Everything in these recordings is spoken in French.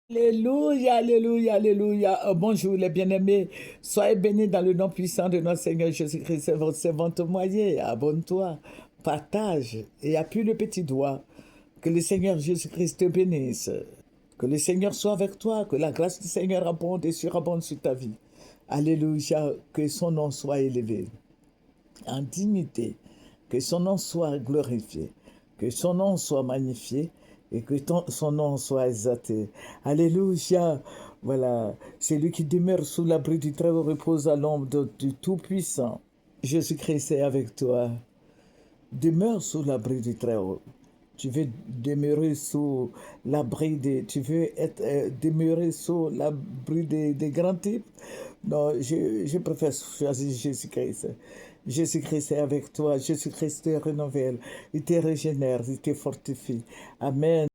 Alléluia, alléluia, alléluia. Bonjour les bien-aimés. Soyez bénis dans le nom puissant de notre Seigneur Jésus-Christ. C'est votre servant témoigné. Abonne-toi, partage et appuie le petit doigt. Que le Seigneur Jésus-Christ te bénisse. Que le Seigneur soit avec toi. Que la grâce du Seigneur abonde et surabonde sur ta vie. Alléluia. Que son nom soit élevé en dignité. Que son nom soit glorifié. Que son nom soit magnifié et que son nom soit exalté. Alléluia. Voilà. C'est lui qui demeure sous l'abri du Très-Haut repose à l'ombre du Tout-Puissant. Jésus-Christ est avec toi. Demeure sous l'abri du Très-Haut. Tu veux demeurer sous l'abri des... Tu veux être, demeurer sous l'abri des grands types? Non, je préfère choisir Jésus-Christ. Jésus-Christ est avec toi. Jésus-Christ te renouvelle. Il te régénère. Il te fortifie. Amen.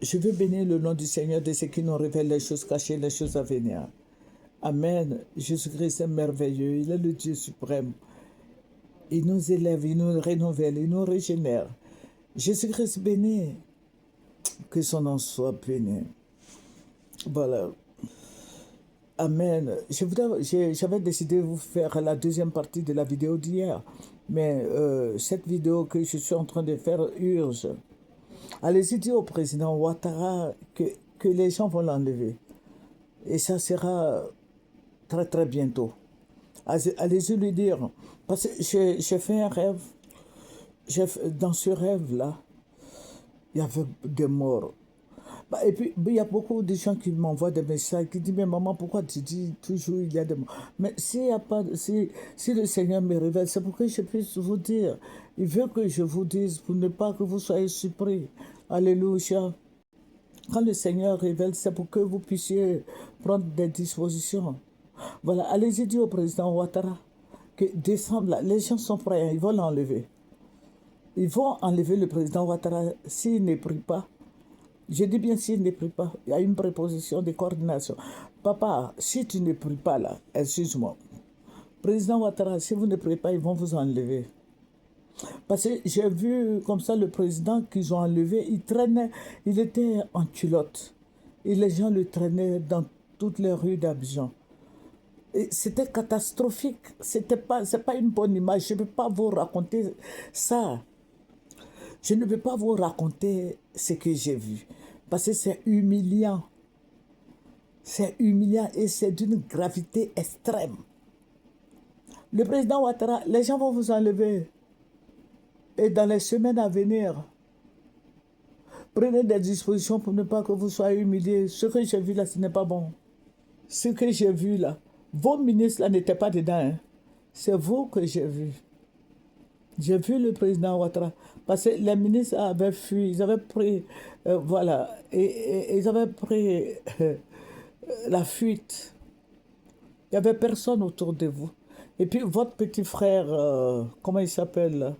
Je veux bénir le nom du Seigneur de ceux qui nous révèlent les choses cachées, les choses à venir. Amen. Jésus-Christ est merveilleux. Il est le Dieu suprême. Il nous élève, il nous renouvelle, il nous régénère. Jésus-Christ béni. Que son nom soit béni. Voilà. Amen. J'avais décidé de vous faire la deuxième partie de la vidéo d'hier. Mais cette vidéo que je suis en train de faire urge. Allez-y dire au président Ouattara que les gens vont l'enlever. Et ça sera très très bientôt. Allez-y lui dire. Parce que j'ai fait un rêve. Dans ce rêve-là, il y avait des morts. Et puis, il y a beaucoup de gens qui m'envoient des messages, qui disent, mais maman, pourquoi tu dis toujours il y a des morts? Mais s'il y a pas, si le Seigneur me révèle, c'est pour que je puisse vous dire. Il veut que je vous dise pour ne pas que vous soyez surpris. Alléluia. Quand le Seigneur révèle, c'est pour que vous puissiez prendre des dispositions. Voilà, allez-y dire au président Ouattara que décembre, là, les gens sont prêts, ils vont l'enlever. Ils vont enlever le président Ouattara s'il ne prie pas. Je dis bien s'il ne prie pas. Il y a une préposition de coordination. Papa, si tu ne pries pas là, excuse-moi. Président Ouattara, si vous ne priez pas, ils vont vous enlever. Parce que j'ai vu comme ça le président qu'ils ont enlevé, il traînait, il était en culotte. Et les gens le traînaient dans toutes les rues d'Abidjan. C'était catastrophique. C'est pas une bonne image. Je ne peux pas vous raconter ça. Je ne peux pas vous raconter ce que j'ai vu. Parce que c'est humiliant. C'est humiliant et c'est d'une gravité extrême. Le président Ouattara, les gens vont vous enlever. Et dans les semaines à venir, prenez des dispositions pour ne pas que vous soyez humiliés. Ce que j'ai vu là, ce n'est pas bon. Ce que j'ai vu là, vos ministres là n'étaient pas dedans. Hein. C'est vous que j'ai vu. J'ai vu le président Ouattara. Parce que les ministres avaient fui, ils avaient pris, voilà, et ils avaient pris la fuite. Il n'y avait personne autour de vous. Et puis votre petit frère, comment il s'appelle là?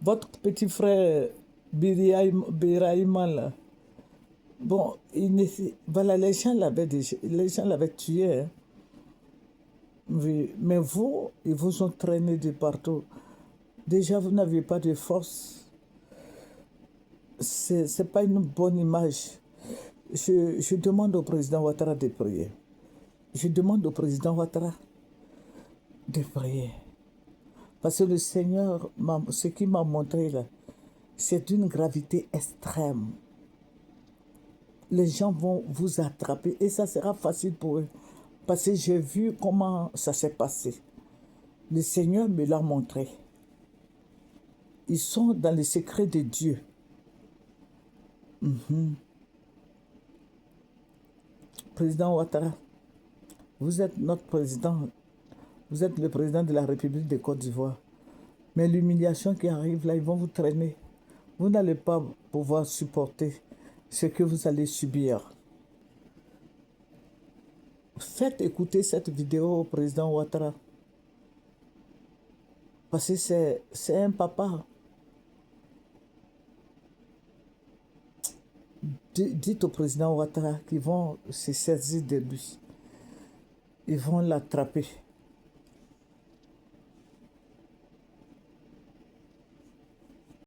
Votre petit frère Biraïma là. Bon, voilà, les gens l'avaient tué. Hein. Oui, mais vous, ils vous ont traîné de partout. Déjà, vous n'aviez pas de force. C'est pas une bonne image. Je demande au président Ouattara de prier. Je demande au président Ouattara de prier. Parce que le Seigneur, ce qu'il m'a montré là, c'est d'une gravité extrême. Les gens vont vous attraper et ça sera facile pour eux. Parce que j'ai vu comment ça s'est passé. Le Seigneur me l'a montré. Ils sont dans les secrets de Dieu. Président Ouattara, vous êtes notre président. Vous êtes le président de la République de Côte d'Ivoire. Mais l'humiliation qui arrive là, ils vont vous traîner. Vous n'allez pas pouvoir supporter ce que vous allez subir. Faites écouter cette vidéo au président Ouattara. Parce que c'est un papa. Dites au président Ouattara qu'ils vont se saisir de lui. Ils vont l'attraper.